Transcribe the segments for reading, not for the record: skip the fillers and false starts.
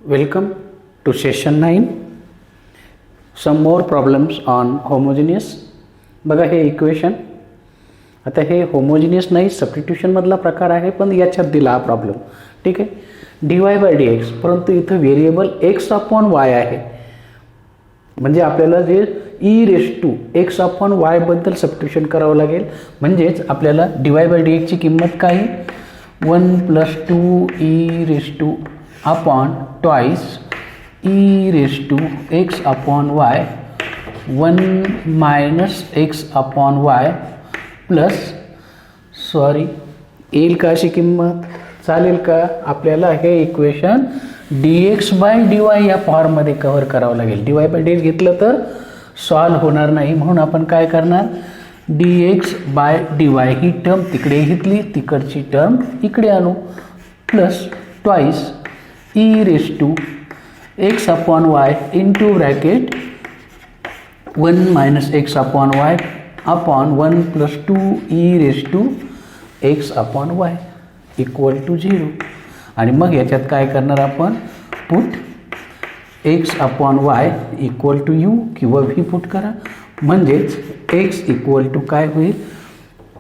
Welcome to session 9. Some more problems on homogeneous. बघा हे equation. आता हे होमोजिनियस नाही, सबस्टिट्यूशनमधला प्रकार आहे, पण याच्यात दिला हा प्रॉब्लेम. ठीक आहे. dy बाय डी एक्स, परंतु इथं व्हेरिएबल एक्स अपॉन वाय आहे. म्हणजे आपल्याला जे e raise to x upon y बद्दल सबस्टिट्यूशन करावं लागेल. म्हणजेच आपल्याला dy बाय डी एक्सची किंमत काय, 1 + 2 e raise to upon twice e raise to x upon y 1 - x upon y plus येईल का अशी किंमत? चालेल का? आपल्याला हे इक्वेशन dx बाय dy या फॉर्ममध्ये कव्हर करावं लागेल. dy बाय डी घेतलं तर सॉल्व होणार नाही, म्हणून आपण काय करणार, dx बाय dy ही टर्म तिकडे घेतली, तिकडची टर्म इकडे आणू, plus twice e raise to x upon y into bracket 1 - x upon y upon 1 + 2 e raise to x upon y equal to 0. आणि मग याच्यात काय करणार आपण, put x upon y equal to u किंवा व्ही पुट करा. म्हणजेच x equal to काय होईल,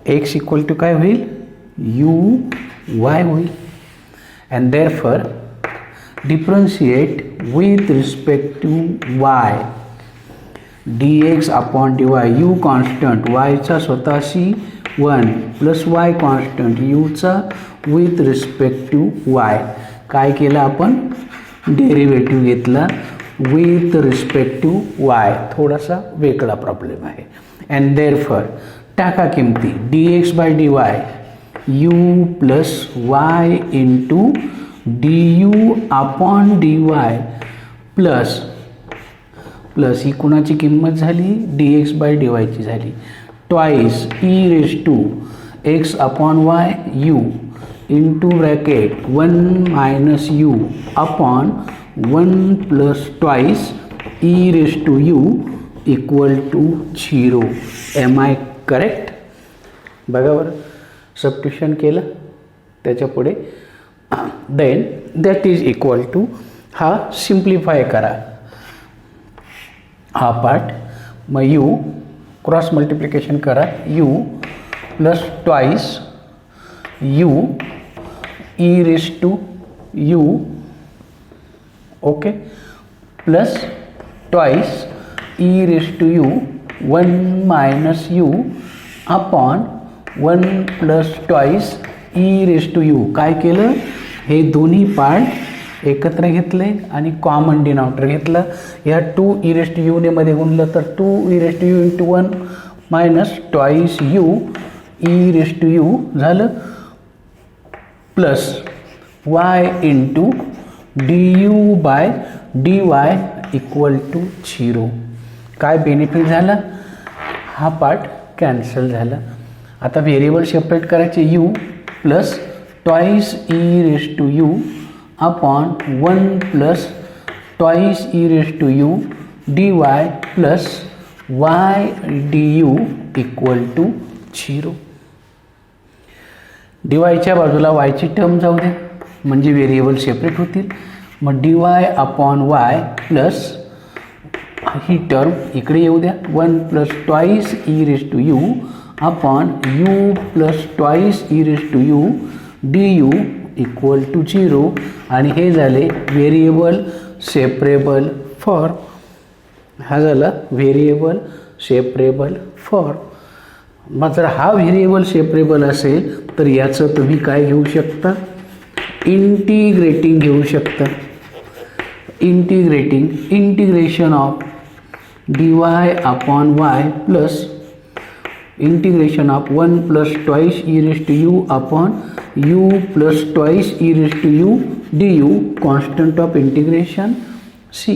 एक्स इक्वल टू काय होईल, यू वाय होईल. And therefore differentiate with respect to y dx upon dy, u constant, वायचा स्वतःशी 1 प्लस वाय कॉन्स्टंट, यूचा विथ रिस्पेक्ट टू वाय. काय केलं आपण, डेरिव्हेटिव्ह घेतला विथ रिस्पेक्ट टू वाय. थोडासा वेगळा प्रॉब्लेम आहे. अँड देअरफॉर टाका किमती, dx by dy u plus y into du upon dy plus ही कुणाची किंमत झाली, dx बाय dy ची झाली, twice e raise to x upon y u into bracket 1 - u upon 1 plus twice e raise to u equal to 0. Am I correct? बघा बरं, substitution केलं, त्याच्या पुढे then that is equal to, हा simplify करा हा पार्ट. मग u cross multiplication करा, u plus twice u e raise to u, okay, plus twice e raise to u 1 - u upon 1 plus twice e raise to u. काय केलं, हे दोन्ही part एकत्र घेतले आणि कॉमन डिनॉमिनेटर घेतलं. या 2 ई रेस टू यूने मध्ये गुणलं तर 2 e raise to u into 1 minus twice u e raise to u झालं, plus y into d u by d y equal to 0. काय बेनिफिट झाला, हा पार्ट कॅन्सल झाला. आता व्हेरिएबल सेपरेट करायचे, u plus twice e raise to u upon 1 plus twice e raise to u d y plus y d u equal to 0. D वायच्या बाजूला वायची term जाऊ दे, म्हणजे व्हेरिएबल सेपरेट होतील. मग d y upon y plus ही term इकडे येऊ द्या, 1 plus twice e raise to u upon u plus twice e raise to u d u equal to 0. आणि हे झाले व्हेरिएबल सेपरेबल फॉर, हा झाला व्हेरिएबल सेपरेबल फॉर. मग जर हा व्हेरिएबल सेपरेबल असेल तर याचं तुम्ही काय घेऊ शकता, इंटिग्रेटिंग घेऊ शकता. Integration of d y upon y plus integration of 1 plus twice e raise to u upon u plus twice e raise to u d u, constant of integration c.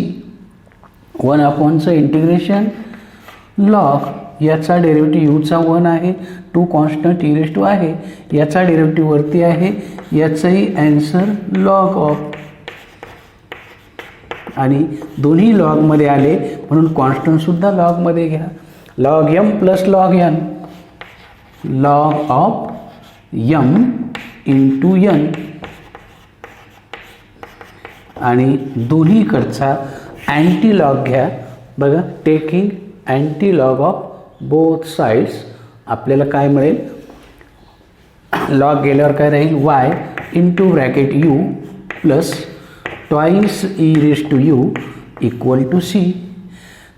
1 अपॉनचं इंटिग्रेशन लॉग, याचा derivative यूचा 1 आहे, 2 constant E raise to आहे, याचा derivative वरती आहे, याचाही answer log of. आणि दोन्ही लॉगमध्ये आले म्हणून कॉन्स्टंटसुद्धा लॉगमध्ये घ्या. Log m plus log n, log of m into n आणि दोन्हीकडचा अँटी लॉग घ्या. बघा, taking anti log of both sides आपल्याला काय मिळेल, लॉग गेल्यावर काय राहील, y into bracket u plus twice e raise to u equal to c.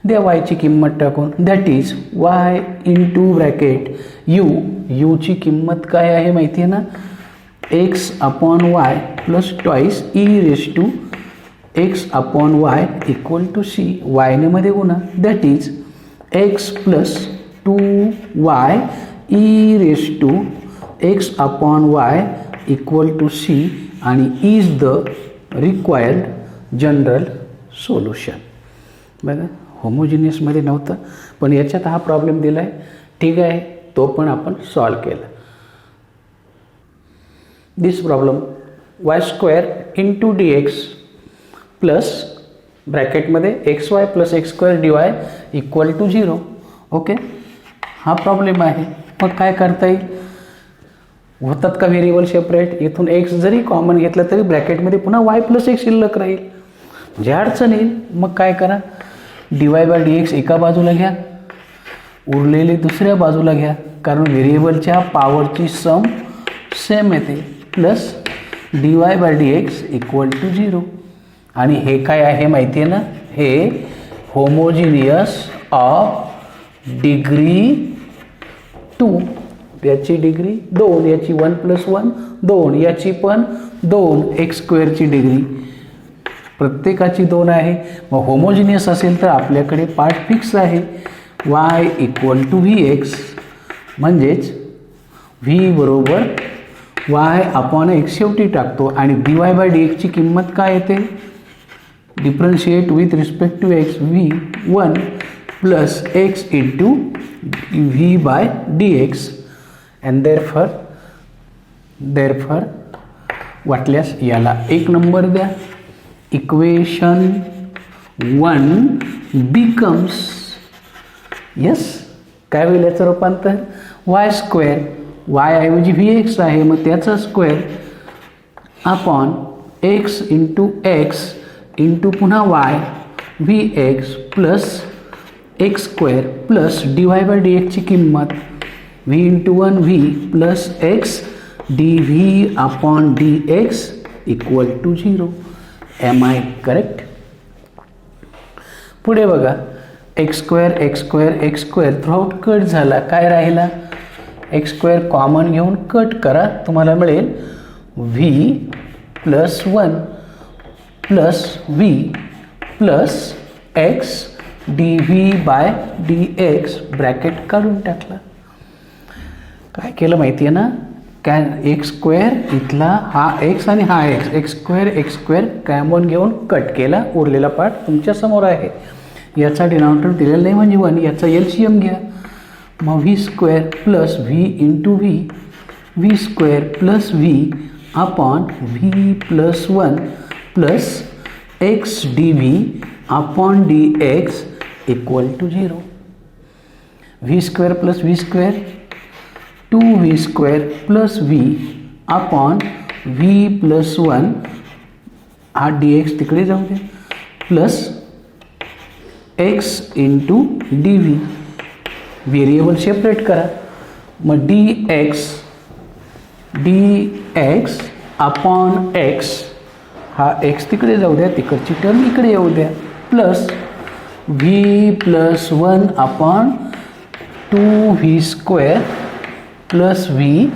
द्या वायची किंमत टाकून, that is y into bracket u, यूची किंमत काय आहे माहिती आहे ना, x upon y plus twice e raise to x upon y equal to c. वायने मध्ये गुणा, that is x plus 2y e raise to x upon y equal to c आणि is the required general solution. बघा, होमोजिनियसमध्ये नव्हतं, पण याच्यात हा प्रॉब्लेम दिला आहे. ठीक आहे, तो पण आपण सॉल्व केला. This problem y square into d x plus ब्रॅकेटमध्ये x y plus x square d y equal to 0. Okay, हा प्रॉब्लेम आहे. मग काय करता येईल, होतात का व्हेरिएबल सेपरेट, इथून एक्स जरी कॉमन घेतलं तरी ब्रॅकेटमध्ये पुन्हा वाय प्लस एक्स शिल्लक राहील, म्हणजे अडचण येईल. मग काय करा, D y by d x एका बाजूला घ्या, उरलेले दुसऱ्या बाजूला घ्या, कारण व्हेरिएबलच्या पॉवरची सम सेम येते, plus d y by d x equal to 0. आणि हे काय आहे माहिती आहे ना, हे होमोजिनियस ऑफ डिग्री 2, याची डिग्री 2, याची 1 + 1 2, याची पण 2, एक्स स्क्वेअरची डिग्री प्रत्येकाची 2 आहे. मग होमोजिनियस असेल तर आपल्याकडे पार्ट फिक्स आहे, y equal to v x, म्हणजेच व्ही बरोबर वाय अपॉन एक्स शेवटी टाकतो आणि डी वाय बाय डी एक्सची किंमत काय येते, differentiate with respect to x v 1 plus x into v by d x. And therefore वाटल्यास याला 1 नंबर द्या. इक्वेशन 1 बिकम्स, यस, काय होईल याचं रूपांतर, वाय स्क्वेअर, वाय ऐवजी व्ही एक्स आहे मग त्याचा square upon x into x into पुन्हा y v x plus x square plus d y by d एक्सची किंमत v into 1 v plus x d v upon d x equal to 0. Am I correct. पुढे बघा, x square x square x square throughout cut झाला, काय राहिला, x square common घेऊन cut करा, तुम्हाला मिळेल V plus 1 plus V plus x d v by d x, bracket काढून टाकला. काय केलं माहिती आहे ना, एक्स स्क्वेअर इथला हा एक्स आणि हा एक्स, एक्स स्क्वेअर कॉमन घेऊन कट केला, उरलेला पार्ट तुमच्या समोर आहे. याचा डिनॉमिनेटर दिलेला नाही म्हणजे 1, याचा एलसीएम घ्या, मग v square plus v into v square plus v upon v plus 1 plus x d v upon d x equal to 0. V square plus v square 2v square plus v upon v plus 1, हा d x तिकडे जाऊ दे, plus x into d v, variable separate करा, मग d x upon x, हा x तिकडे जाऊ द्या, तिकडची टर्म इकडे येऊ द्या, plus V plus 1 upon 2v square plus v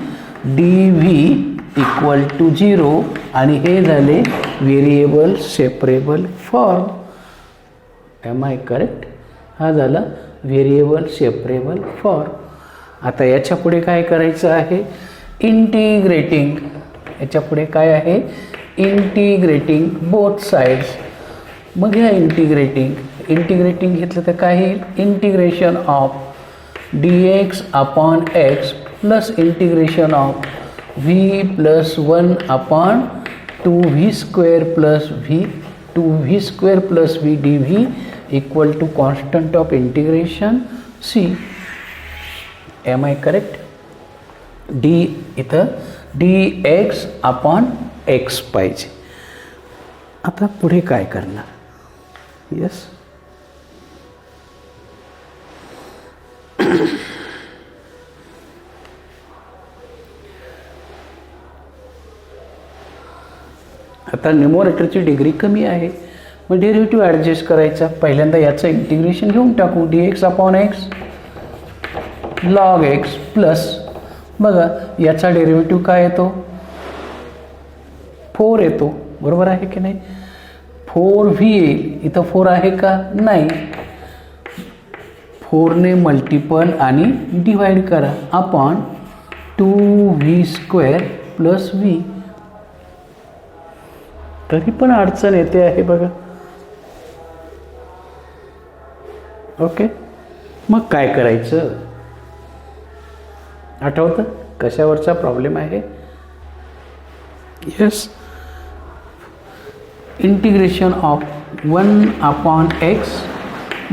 d v equal to 0. आणि हे झाले variable separable form. Am I correct. हा झाला व्हेरिएबल सेपरेबल फॉर्म. आता याच्या पुढे काय करायचं आहे, इंटिग्रेटिंग. याच्या पुढे काय आहे, इंटिग्रेटिंग बोथ साइड्स. मग ह्या इंटिग्रेटिंग घेतलं तर काय येईल, integration of d x upon x plus integration of v plus 1 upon 2v square plus v 2v square plus v d v equal to constant of integration c. Am I correct. D, इथं d x upon x पाहिजे. आता पुढे काय करणार? Yes, आता न्यूमरेटरची degree कमी आहे, मग डेरिव्हेटिव्ह ॲडजस्ट करायचा. पहिल्यांदा याचं इंटिग्रेशन घेऊन टाकू. dx upon x log x plus, बघा याचा डेरिव्हेटिव्ह काय येतो? 4 येतो, बरोबर आहे की नाही? 4v येईल. इथं 4 आहे का? नाही. 4ने मल्टिपल आणि डिवाइड करा अपॉन 2v² प्लस v. तरी पण अडचण येते आहे बघा. ओके, मग काय करायचं? आठवतं कशावरचा प्रॉब्लेम आहे? Yes, integration of 1 upon x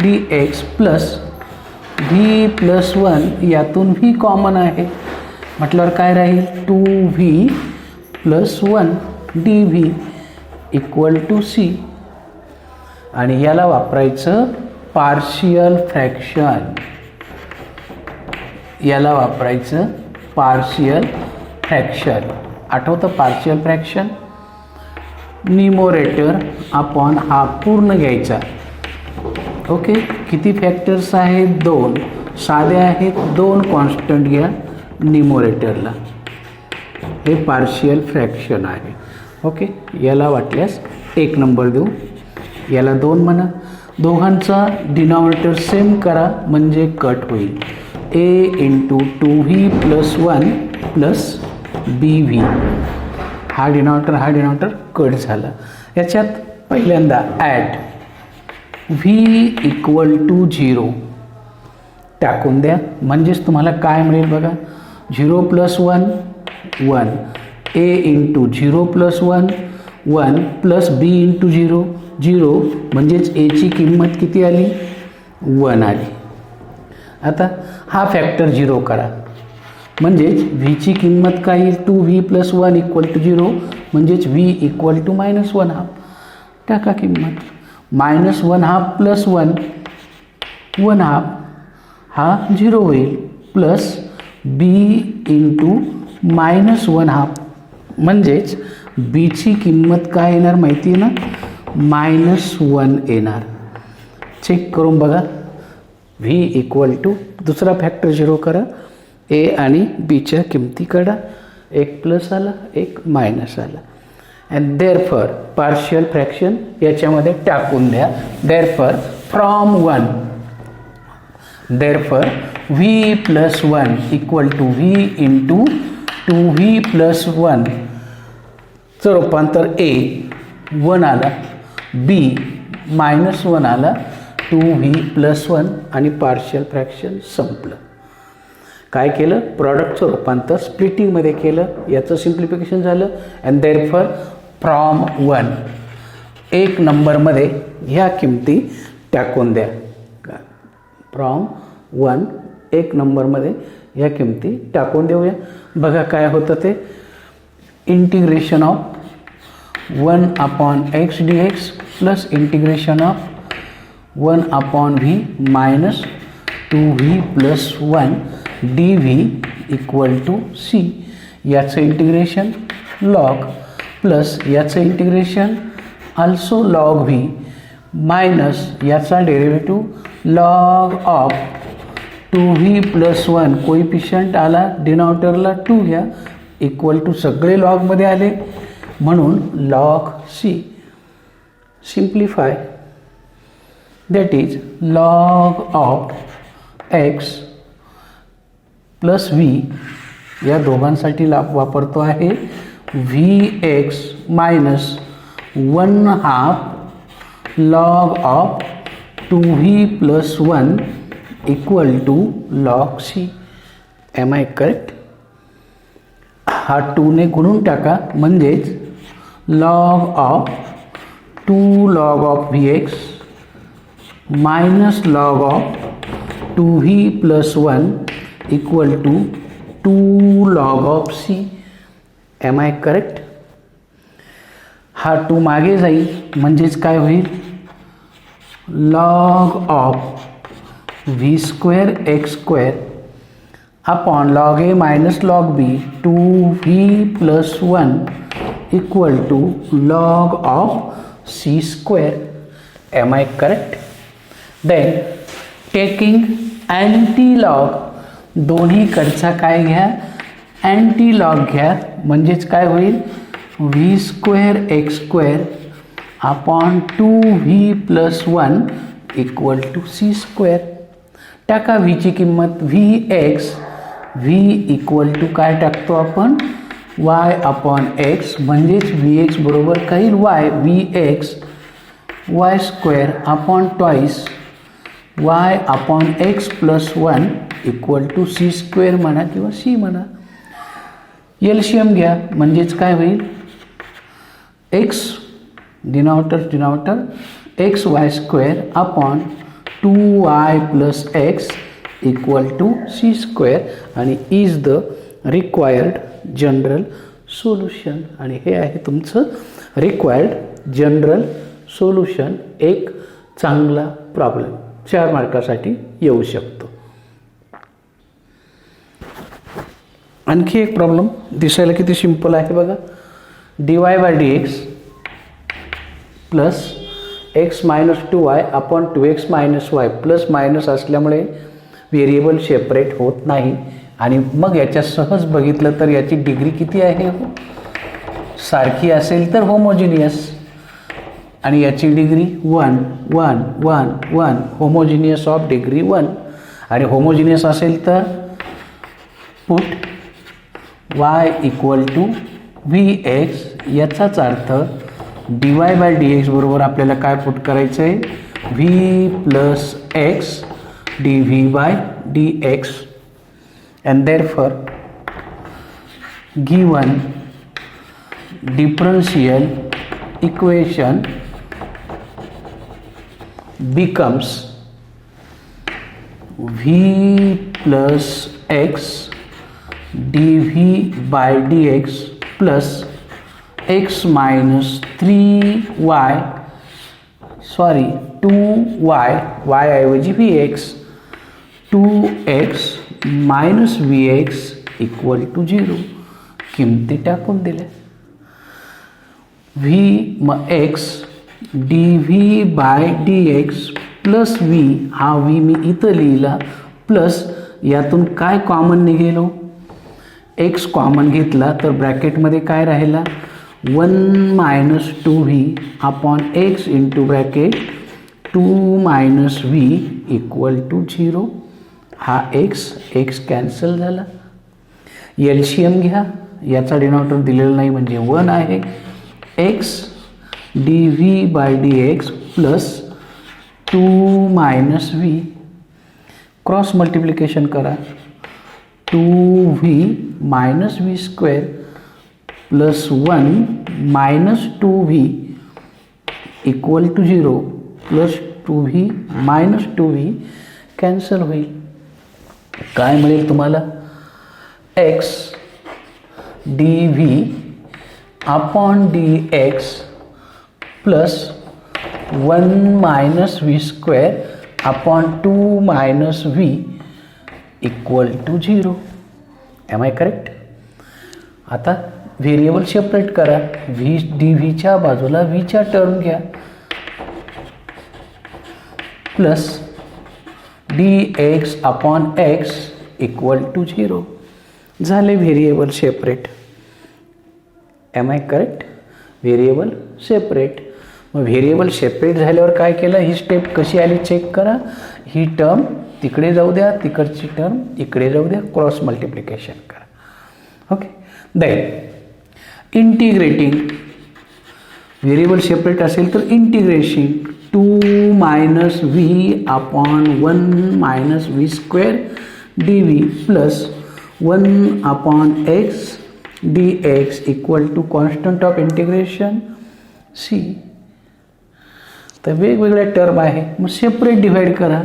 dx plus v plus 1, यातून v कॉमन आहे म्हटल्यावर काय राहील? 2v plus 1 dv equal to c. आणि याला वापरायचं पार्शियल फ्रॅक्शन. याला वापरायचं पार्शियल फ्रॅक्शन. आठवतं पार्शियल फ्रॅक्शन? न्यूमरेटर अपॉन हा पूर्ण घ्यायचा. ओके, किती फॅक्टर्स आहेत? 2. साधे आहेत, 2 कॉन्स्टंट घ्या न्यूमरेटरला. हे पार्शियल फ्रॅक्शन आहे. ओके, याला वाटल्यास 1 नंबर देऊ, याला 2 म्हणा. दोघांचा डिनॉमिनेटर सेम करा म्हणजे कट होईल. a into 2v plus 1 plus bv. हा डिनॉमिनेटर कट झाला. याच्यात पहिल्यांदा ॲड v इक्वल टू 0 टाकून द्या, म्हणजेच तुम्हाला काय मिळेल बघा? 0 plus 1 1, a into 0 plus 1 1 plus b into 0 0, म्हणजेच a ची किंमत किती आली? 1 आली. आता हा फॅक्टर 0 करा, म्हणजेच v ची किंमत काय येईल? 2v प्लस 1 इक्वल टू 0, म्हणजेच v इक्वल टू -1/2. टाका किंमत. -1/2 प्लस 1/2 हा 0 होईल, प्लस b इंटू -1/2, म्हणजेच b ची किंमत काय येणार माहिती आहे ना? -1 येणार. चेक करून बघा. v इक्वल टू दुसरा फॅक्टर 0 करा, a आणि b च्या किमती काढा. 1 प्लस आला, 1 मायनस आला. अँड देअरफॉर पार्शियल फ्रॅक्शन याच्यामध्ये टाकून द्या. Therefore from 1, therefore v plus 1 equal to v into 2v plus 1 चं रूपांतर a 1 आला, b -1 आला, 2v प्लस 1 आणि पार्शियल फ्रॅक्शन संपलं. काय केलं? प्रॉडक्टचं रूपांतर स्प्लिटिंगमध्ये केलं, याचं सिम्प्लिफिकेशन झालं. अँड देअरफॉर फ्रॉम 1 1 नंबरमध्ये ह्या किमती टाकून द्या. फ्रॉम 1 1 नंबरमध्ये ह्या किमती टाकून देऊया. बघा काय होतं ते. Integration of 1 upon x dx plus integration of 1 upon v minus 2v plus 1 dv equal to c. याचं इंटिग्रेशन लॉग प्लस याचं integration also log v minus याचा derivative log of 2v plus 1, coefficient आला डिनॉमिनेटरला 2 घ्या, equal to सगळे लॉगमध्ये आले म्हणून log c. Simplify, that is log of x plus v. या दोघांसाठी वापरतो आहे vx minus 1/2 log of 2v plus 1 equal to log c. Am I correct? हा 2 ने गुणून टाका, म्हणजेच log of 2 log of vx minus log of 2v plus 1 equal to 2 log of c. Am I correct? हा 2 मागे जाईल म्हणजेच काय होईल, log of V square x square upon log a minus log b 2v plus 1 equal to log of c square. Am I correct? Then taking anti log, दोन्हीकडचा काय घ्या, anti log घ्या म्हणजेच काय होईल, v square x square upon 2v plus 1 equal to c square. टाका व्हीची किंमत, v x, v equal to काय टाकतो आपण, वाय अपॉन एक्स म्हणजेच व्ही एक्स बरोबर काही y, v x y square upon twice y upon x plus 1 equal to c square म्हणा किंवा सी म्हणा. एलसीएम घ्या म्हणजेच काय होईल, x denominator x y square upon 2y plus x equal to c square आणि is the required general solution. आणि हे आहे तुमचं रिक्वायर्ड जनरल सोल्युशन. एक चांगला प्रॉब्लेम 4 मार्कासाठी येऊ शकतो. आणखी एक प्रॉब्लेम दिसायला किती सिंपल आहे बघा, dy by dx plus x minus 2y upon 2x minus y, plus minus असल्यामुळे व्हेरिएबल सेपरेट होत नाही आणि मग याच्या सहज बघितलं तर याची डिग्री किती आहे, सारखी असेल तर होमोजिनियस आणि याची डिग्री 1 1 1 1, होमोजिनियस ऑफ डिग्री 1 आणि होमोजिनियस असेल तर put y equal to v x. याचाच अर्थ dy बाय dx बरोबर आपल्याला काय पुट करायचं आहे, v plus x dv by dx and therefore given differential equation becomes v plus x dv by dx plus x minus 3y 2y y ऐवजी vx 2x minus v x equal to 0. किमती टाकून दिल्या, v मग x d v by d x plus v, हा v मी इथं लिहिला, plus यातून काय कॉमन निघेलो, एक्स कॉमन घेतला तर ब्रॅकेटमध्ये काय राहिला, 1 minus 2v upon x into bracket 2 minus v equal to 0. हा एक्स कॅन्सल झाला. एलसीएम घ्या, याचा डिनॉमिनेटर दिलेला नाही म्हणजे 1 आहे, x d v by d x plus 2 minus v, cross multiplication करा, 2v minus v square plus 1 minus 2v equal to 0 plus 2v minus 2v cancel होईल. काय मिळेल तुम्हाला, x d v upon d x plus 1 minus v square upon 2 minus v equal to 0. Am I correct? आता variable separate करा, v d व्हीच्या बाजूला व्हीच्या term घ्या plus D x upon x equal to 0. झाले variable separate. Am I correct? Variable separate. मग variable separate झाल्यावर काय केलं, ही स्टेप कशी आली चेक करा. ही टर्म तिकडे जाऊ द्या, तिकडची टर्म इकडे जाऊ द्या, क्रॉस मल्टिप्लिकेशन करा. Okay, then integrating, variable separate असेल तर integration 2 minus v upon 1 minus v square d v plus 1 upon x d x equal to constant of integration c. तर वेगवेगळ्या टर्म आहे, मग सेपरेट डिवाइड करा.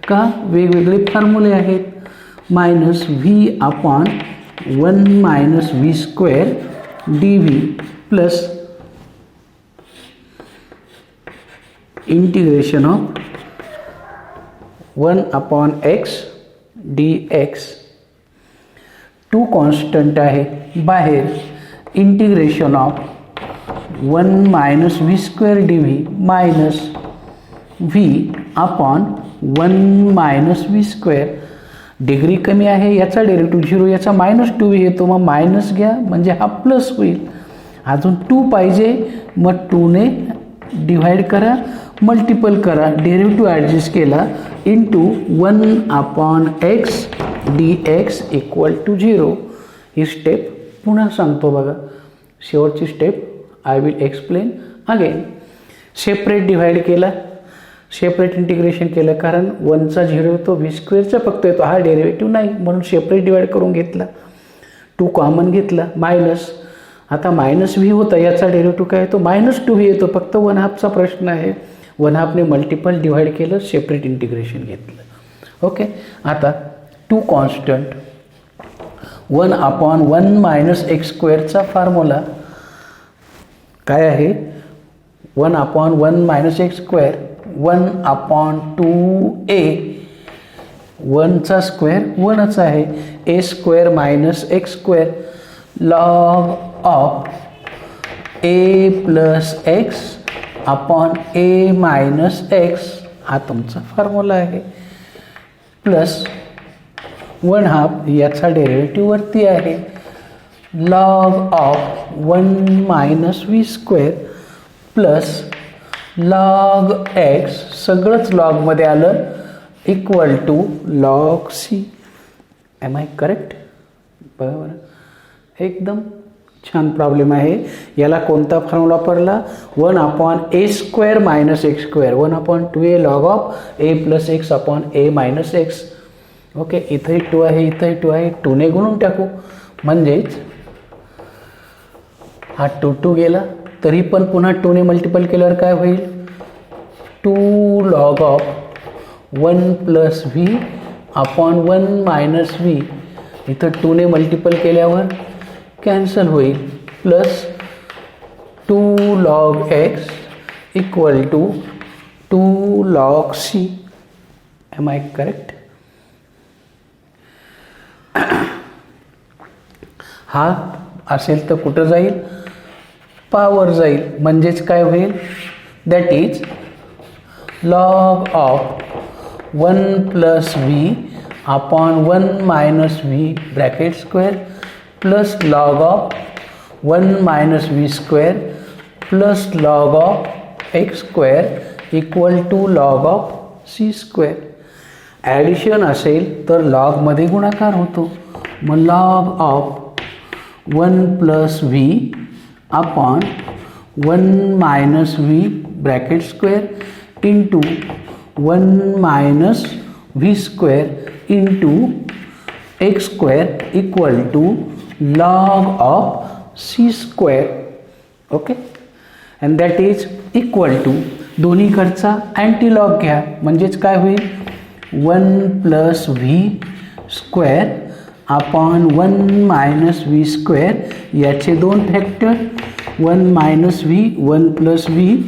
का, वेगवेगळे फॉर्म्युले आहेत. Minus v upon 1 minus v square d v plus integration of 1 upon x d x. To constant आहे. बाहेर integration of 1 minus v square d v minus v upon 1 minus v square. Degree कमी आहे, याचा derivative 0, याचा minus 2 येतो, मग minus घ्या म्हणजे हा प्लस होईल. अजून 2 पाहिजे, मग 2ने डिव्हाइड करा, मल्टिपल करा, डेरिव्हेटिव्ह ॲडजस्ट केला into 1 upon x d x equal to 0. ही स्टेप पुन्हा सांगतो बघा. शेवटची step I will explain again. Separate divide केला, सेपरेट इंटिग्रेशन केलं, कारण 1चा 0 येतो, व्ही स्क्वेअरचा फक्त येतो, हा डेरिव्हेटिव्ह नाही, म्हणून सेपरेट डिवाइड करून घेतला. 2 कॉमन घेतला, मायनस. आता मायनस व्ही होता, याचा डेरिव्हेटिव्ह काय येतो, मायनस 2 व्ही येतो, फक्त 1/2चा प्रश्न आहे. 1/2ने मल्टिपल डिवाइड केलं, सेपरेट इंटिग्रेशन घेतलं. ओके. आता 2 कॉन्स्टंट 1 अपॉन 1 मायनस एक्स स्क्वेअरचा फॉर्म्युला काय आहे, 1 upon 1 minus x square 1 upon 2a. 1चा स्क्वेअर 1च आहे, a square minus x square log of a plus x upon a minus x. हा तुमचा फॉर्म्युला आहे. प्लस 1/2 याचा डेरिव्हेटिव्ह वरती आहे, log of 1 minus v square plus log x, सगळंच लॉगमध्ये आलं, equal to log c. Am I correct? बरोबर, एकदम छान प्रॉब्लेम आहे. याला कोणता फॉर्म्युला वापरला, 1 upon A square minus x square 1 upon 2a log of a plus x upon a minus x. Okay, इथंही 2 आहे, इथंही 2 आहे, 2ने गुणून टाकू, म्हणजेच हा 2 गेला, तरी पण पुन्हा 2ने मल्टिपल केल्यावर काय होईल, 2 log of 1 plus v upon 1 minus v. इथं 2ने मल्टिपल केल्यावर कॅन्सल होईल, plus 2 log x equal to 2 log c. Am I correct? हा असेल तर कुठं जाईल, पावर जाईल, म्हणजेच काय होईल, that is log of 1 plus v upon 1 minus v bracket square plus log of 1 minus v square plus log of x square equal to log of c square. Addition असेल तर लॉगमध्ये गुणाकार होतो, मग log of 1 plus v upon 1 minus v bracket square into 1 minus v square into x square equal to log of c square. Okay, and that is equal to, दोन्हीकडचा antilog घ्या, म्हणजेच काय होईल, 1 plus v square upon 1 minus v square, याचे 2 factor, 1 minus v 1 plus v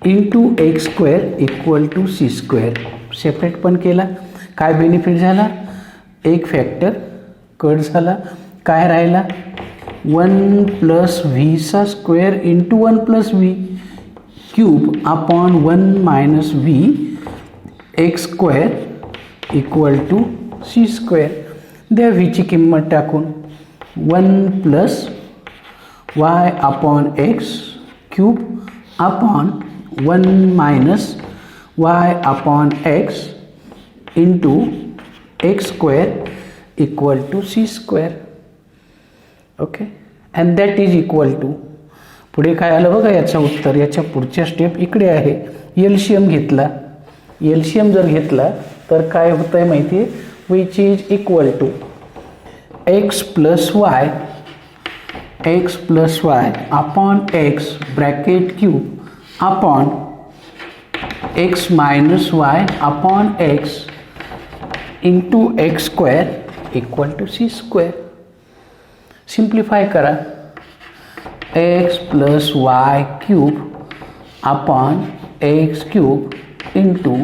into x square equal to c square. Separate पण केला, काय benefit झाला, एक फॅक्टर कट झाला, काय राहिला, 1 प्लस व्हीचा square into 1 plus v cube upon 1 minus v x square equal to c square. द्या व्हीची किंमत टाकून, 1 plus y upon x cube upon 1 minus y upon x into x square equal to c square. Okay, and that is equal to, पुढे काय आलं बघा याचं उत्तर. याच्या पुढच्या स्टेप इकडे आहे, एलसीएम घेतला. एलसीएम जर घेतला तर काय होतं आहे माहिती आहे, which is equal to x plus y upon x bracket cube upon x minus y upon x into x square equal to c square. Simplify करा, x plus y cube upon x cube into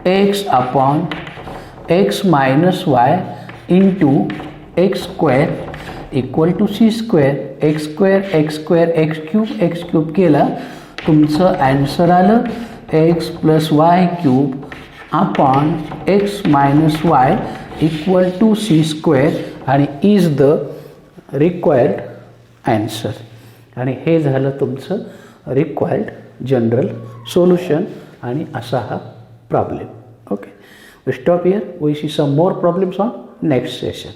x upon x minus y into x square equal to c square. x cube केला तुमचं answer आलं x plus y cube upon x minus y equal to c square आणि is the required answer. आणि हे झालं तुमचं required general solution आणि असा हा problem. Okay, we stop here. We see some more problems on next session.